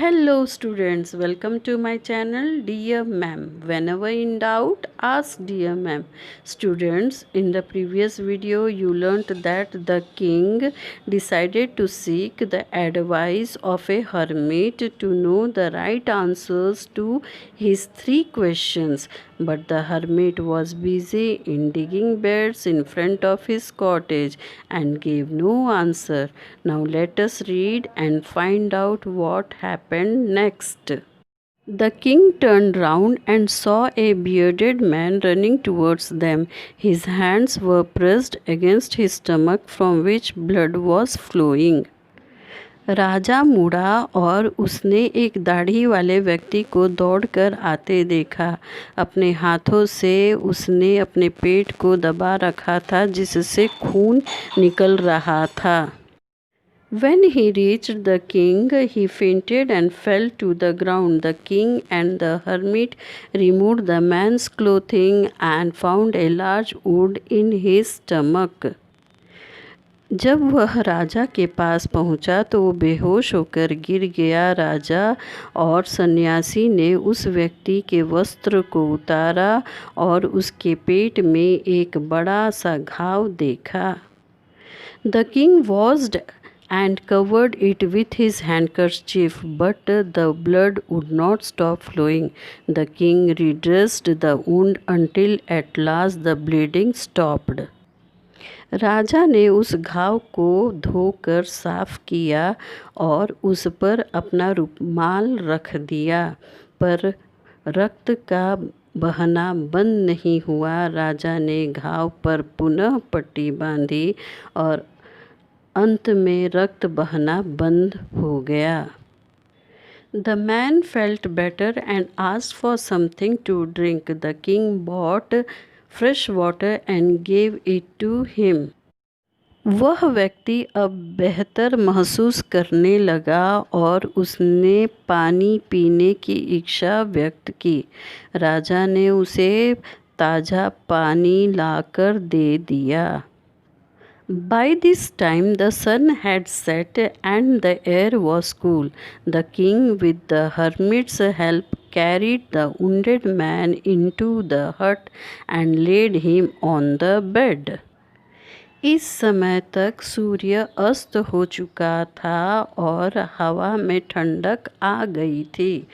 Hello students, welcome to my channel Dear Ma'am. Whenever in doubt, ask Dear Ma'am. Students, in the previous video you learnt that the king decided to seek the advice of a hermit to know the right answers to his three questions. But the hermit was busy in digging beds in front of his cottage and gave no answer. Now let us read and find out what happened next. The king turned round and saw a bearded man running towards them. His hands were pressed against his stomach from which blood was flowing. राजा मुड़ा और उसने एक दाढ़ी वाले व्यक्ति को दौड़कर आते देखा। अपने हाथों से उसने अपने पेट को दबा रखा था जिससे खून निकल रहा था। When he reached the king, he fainted and fell to the ground. The king and the hermit removed the man's clothing and found a large wound in his stomach. जब वह राजा के पास पहुंचा तो वो बेहोश होकर गिर गया। राजा और सन्यासी ने उस व्यक्ति के वस्त्र को उतारा और उसके पेट में एक बड़ा सा घाव देखा। The king washed and covered it with his handkerchief, but the blood would not stop flowing. The king redressed the wound until at last the bleeding stopped. राजा ने उस घाव को धोकर साफ किया और उस पर अपना रुमाल रख दिया, पर रक्त का बहना बंद नहीं हुआ। राजा ने घाव पर पुनः पट्टी बांधी और अंत में रक्त बहना बंद हो गया। The man felt better and asked for something to drink. The king bought fresh water and gave it to him. वह व्यक्ति अब बेहतर महसूस करने लगा और उसने पानी पीने की इच्छा व्यक्त की। राजा ने उसे ताज़ा पानी लाकर दे दिया। By this time the sun had set and the air was cool. The king, with the hermit's help, carried the wounded man into the hut and laid him on the bed. इस समय तक सूर्य अस्त हो चुका था और हवा में ठंडक आ गई थी।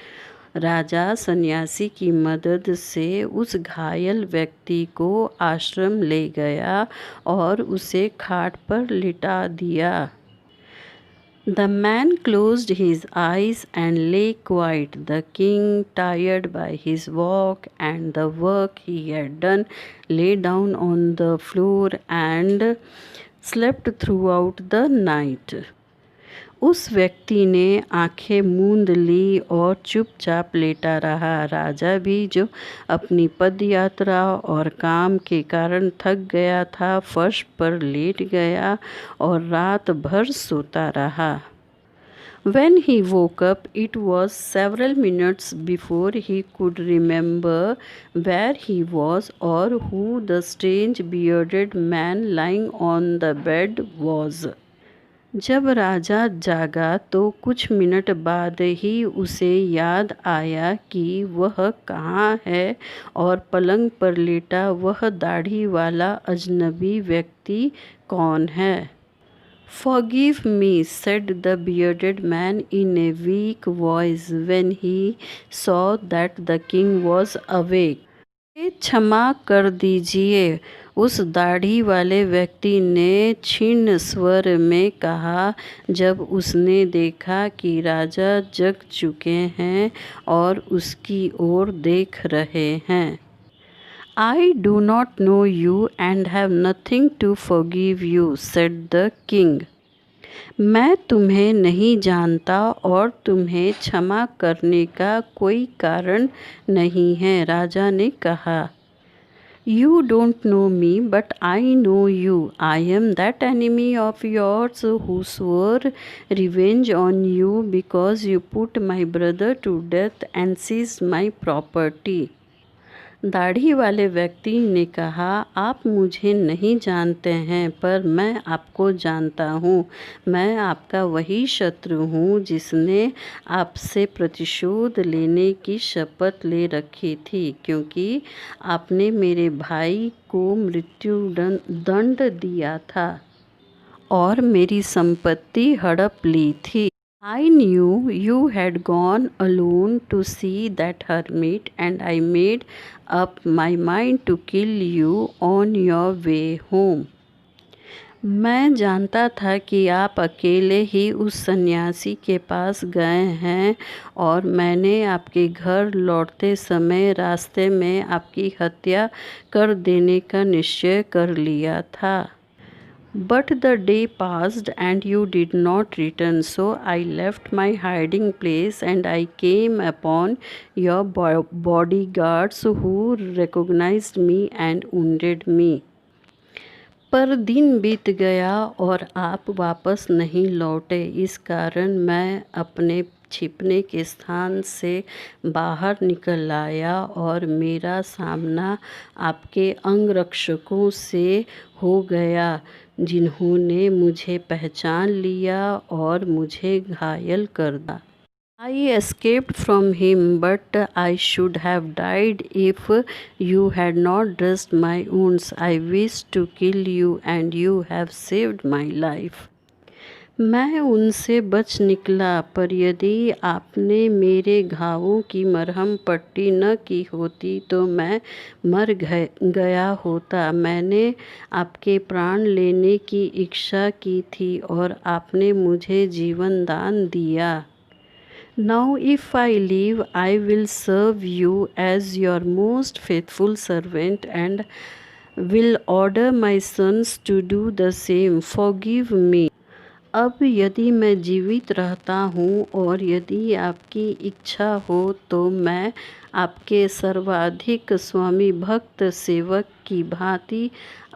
राजा सन्यासी की मदद से उस घायल व्यक्ति को आश्रम ले गया और उसे खाट पर लिटा दिया। The man closed his eyes and lay quiet. The king, tired by his walk and the work he had done, lay down on the floor and slept throughout the night. उस व्यक्ति ने आंखें मूंद ली और चुपचाप लेटा रहा। राजा भी जो अपनी पदयात्रा और काम के कारण थक गया था, फर्श पर लेट गया और रात भर सोता रहा। When he woke up, it was several minutes before he could remember where he was or who the strange bearded man lying on the bed was. जब राजा जागा तो कुछ मिनट बाद ही उसे याद आया कि वह कहाँ है और पलंग पर लेटा वह दाढ़ी वाला अजनबी व्यक्ति कौन है। Forgive me, said the bearded man in a weak voice when he saw that the king was awake. क्षमा कर दीजिए, उस दाढ़ी वाले व्यक्ति ने क्षीण स्वर में कहा जब उसने देखा कि राजा जग चुके हैं और उसकी ओर देख रहे हैं। I do not know you and have nothing to forgive you, said the king. मैं तुम्हें नहीं जानता और तुम्हें क्षमा करने का कोई कारण नहीं है, राजा ने कहा। You don't know me, but I know you. I am that enemy of yours who swore revenge on you because you put my brother to death and seized my property. दाढ़ी वाले व्यक्ति ने कहा, आप मुझे नहीं जानते हैं, पर मैं आपको जानता हूँ। मैं आपका वही शत्रु हूँ जिसने आपसे प्रतिशोध लेने की शपथ ले रखी थी, क्योंकि आपने मेरे भाई को मृत्यु दंड दिया था और मेरी संपत्ति हड़प ली थी। I knew you had gone alone to see that hermit, and I made up my mind to kill you on your way home. मैं जानता था कि आप अकेले ही उस सन्यासी के पास गए हैं और मैंने आपके घर लौटते समय रास्ते में आपकी हत्या कर देने का निश्चय कर लिया था। But the day passed and you did not return, so I left my hiding place and I came upon your bodyguards who recognized me and wounded me. पर दिन बीत गया और आप वापस नहीं लौटे। इस कारण मैं अपने छिपने के स्थान से बाहर निकल आया और मेरा सामना आपके अंगरक्षकों से हो गया, जिन्होंने मुझे पहचान लिया और मुझे घायल कर दिया। I escaped from him, but I should have died if you had not dressed my wounds. I wished to kill you, and you have saved my life. मैं उनसे बच निकला, पर यदि आपने मेरे घावों की मरहम पट्टी न की होती तो मैं मर गया होता। मैंने आपके प्राण लेने की इच्छा की थी और आपने मुझे जीवन दान दिया। Now if I live, I will serve you as your most faithful servant and will order my sons to do the same. Forgive me. अब यदि मैं जीवित रहता हूँ और यदि आपकी इच्छा हो तो मैं आपके सर्वाधिक स्वामी भक्त सेवक की भांति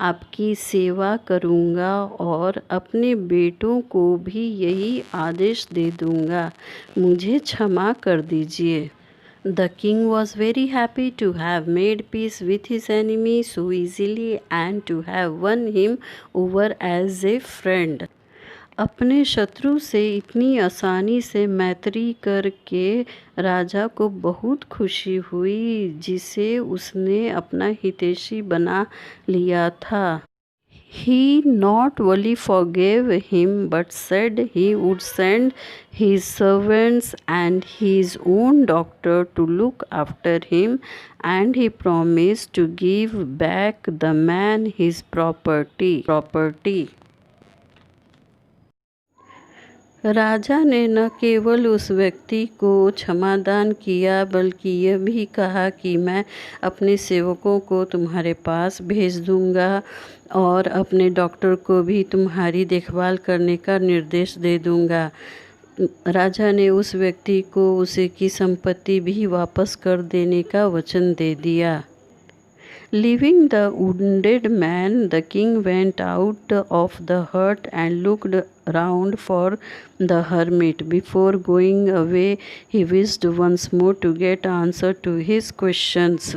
आपकी सेवा करूँगा और अपने बेटों को भी यही आदेश दे दूँगा। मुझे क्षमा कर दीजिए। The king was very happy to have made peace with his enemy so easily and to have won him over as a friend. अपने शत्रु से इतनी आसानी से मैत्री करके राजा को बहुत खुशी हुई, जिसे उसने अपना हितैषी बना लिया था। He not only forgave him but said he would send his servants and his own doctor to look after him, and he promised to give back the man his property. राजा ने न केवल उस व्यक्ति को क्षमादान किया, बल्कि यह भी कहा कि मैं अपने सेवकों को तुम्हारे पास भेज दूंगा और अपने डॉक्टर को भी तुम्हारी देखभाल करने का निर्देश दे दूंगा। राजा ने उस व्यक्ति को उसे की संपत्ति भी वापस कर देने का वचन दे दिया। Leaving the wounded man, the king went out of the hut and looked round for the hermit. Before going away, he wished once more to get answer to his questions.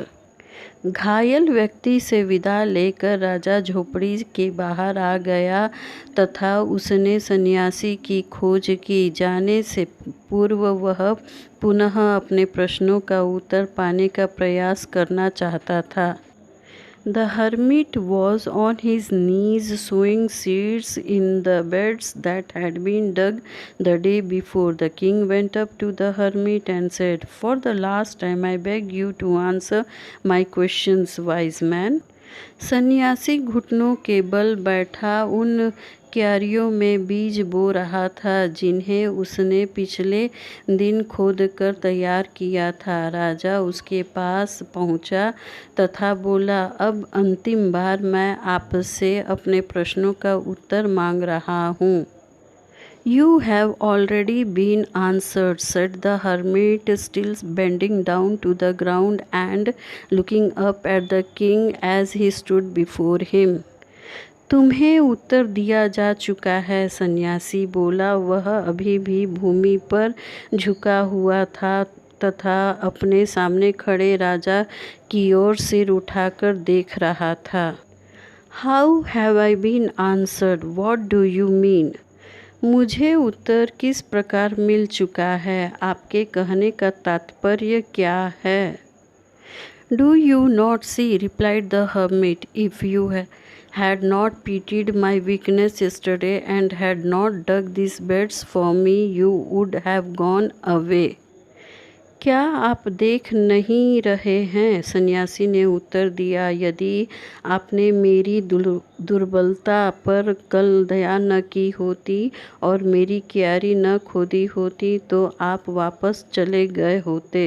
घायल व्यक्ति से विदा लेकर राजा झोपड़ी के बाहर आ गया तथा उसने सन्यासी की खोज की। जाने से पूर्व वह पुनः अपने प्रश्नों का उत्तर पाने का प्रयास करना चाहता था। The hermit was on his knees sowing seeds in the beds that had been dug the day before. The king went up to the hermit and said, "For the last time I beg you to answer my questions, wise man." सन्यासी घुटनों के बल बैठा उन क्यारियों में बीज बो रहा था जिन्हें उसने पिछले दिन खोदकर तैयार किया था। राजा उसके पास पहुंचा तथा बोला, अब अंतिम बार मैं आपसे अपने प्रश्नों का उत्तर मांग रहा हूँ। You have already been answered, said the hermit, still bending down to the ground and looking up at the king as he stood before him. तुम्हें उत्तर दिया जा चुका है, सन्यासी बोला। वह अभी भी भूमि पर झुका हुआ था तथा अपने सामने खड़े राजा की ओर सिर उठाकर देख रहा था। How have I been answered, what do you mean? मुझे उत्तर किस प्रकार मिल चुका है, आपके कहने का तात्पर्य क्या है? Do you not see, replied the hermit, if you had not pitied my weakness yesterday and had not dug these beds for me, you would have gone away. क्या आप देख नहीं रहे हैं? सन्यासी ने उत्तर दिया, यदि आपने मेरी दुर्बलता पर कल दया न की होती और मेरी क्यारी न खोदी होती तो आप वापस चले गए होते।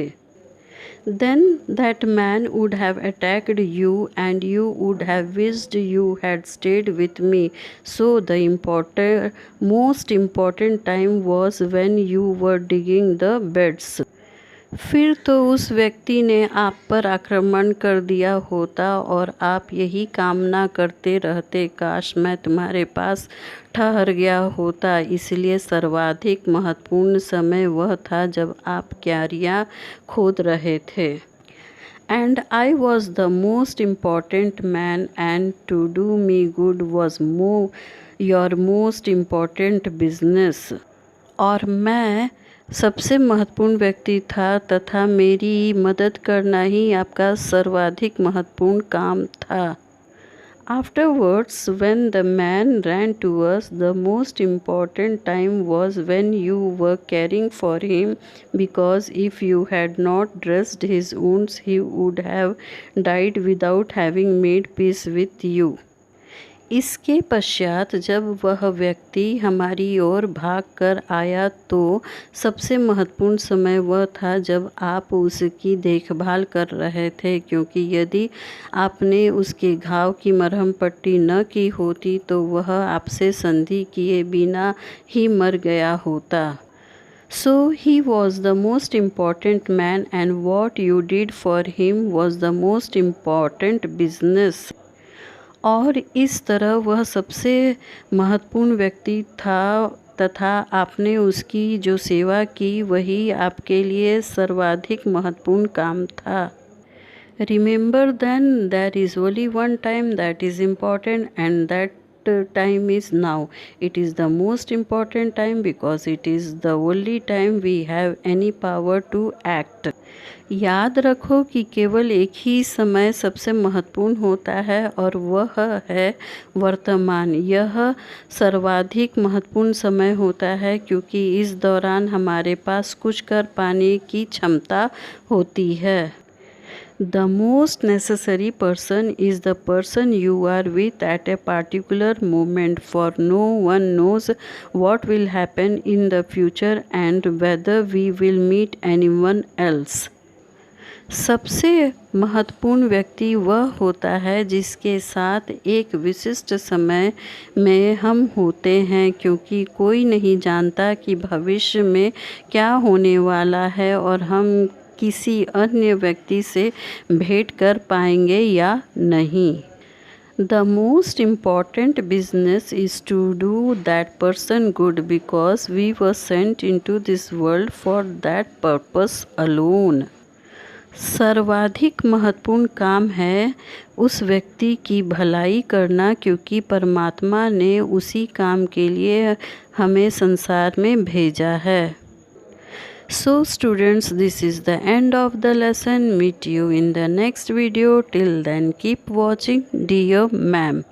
Then that man would have attacked you and you would have wished you had stayed with me. So the most important time was when you were digging the beds. फिर तो उस व्यक्ति ने आप पर आक्रमण कर दिया होता और आप यही कामना करते रहते, काश मैं तुम्हारे पास ठहर गया होता। इसलिए सर्वाधिक महत्वपूर्ण समय वह था जब आप क्यारियाँ खोद रहे थे। And I was the most important man, and to do me good was your most important business. और मैं सबसे महत्वपूर्ण व्यक्ति था तथा मेरी मदद करना ही आपका सर्वाधिक महत्वपूर्ण काम था। Afterwards, when the man ran to us, the most important time was when you were caring for him, because if you had not dressed his wounds, he would have died without having made peace with you. इसके पश्चात जब वह व्यक्ति हमारी ओर भाग कर आया तो सबसे महत्वपूर्ण समय वह था जब आप उसकी देखभाल कर रहे थे, क्योंकि यदि आपने उसके घाव की मरहम पट्टी न की होती तो वह आपसे संधि किए बिना ही मर गया होता। So he was the most important man, and what you did for him was the most important business. और इस तरह वह सबसे महत्वपूर्ण व्यक्ति था तथा आपने उसकी जो सेवा की वही आपके लिए सर्वाधिक महत्वपूर्ण काम था। Remember then, there is only one time that is important, and that time is now. It is the most important time because it is the only time we have any power to act. याद रखो कि केवल एक ही समय सबसे महत्वपूर्ण होता है और वह है वर्तमान। यह सर्वाधिक महत्वपूर्ण समय होता है क्योंकि इस दौरान हमारे पास कुछ कर पाने की क्षमता होती है। The most necessary person is the person you are with at a particular moment, for no one knows what will happen in the future and whether we will meet anyone else. सबसे महत्वपूर्ण व्यक्ति वह होता है जिसके साथ एक विशिष्ट समय में हम होते हैं, क्योंकि कोई नहीं जानता कि भविष्य में क्या होने वाला है और हम किसी अन्य व्यक्ति से भेंट कर पाएंगे या नहीं। The most important business is to do that person good, because we were sent into this world for that purpose alone. सर्वाधिक महत्वपूर्ण काम है उस व्यक्ति की भलाई करना, क्योंकि परमात्मा ने उसी काम के लिए हमें संसार में भेजा है। So students, this is the end of the lesson. Meet you in the next video. Till then, keep watching Dear Ma'am.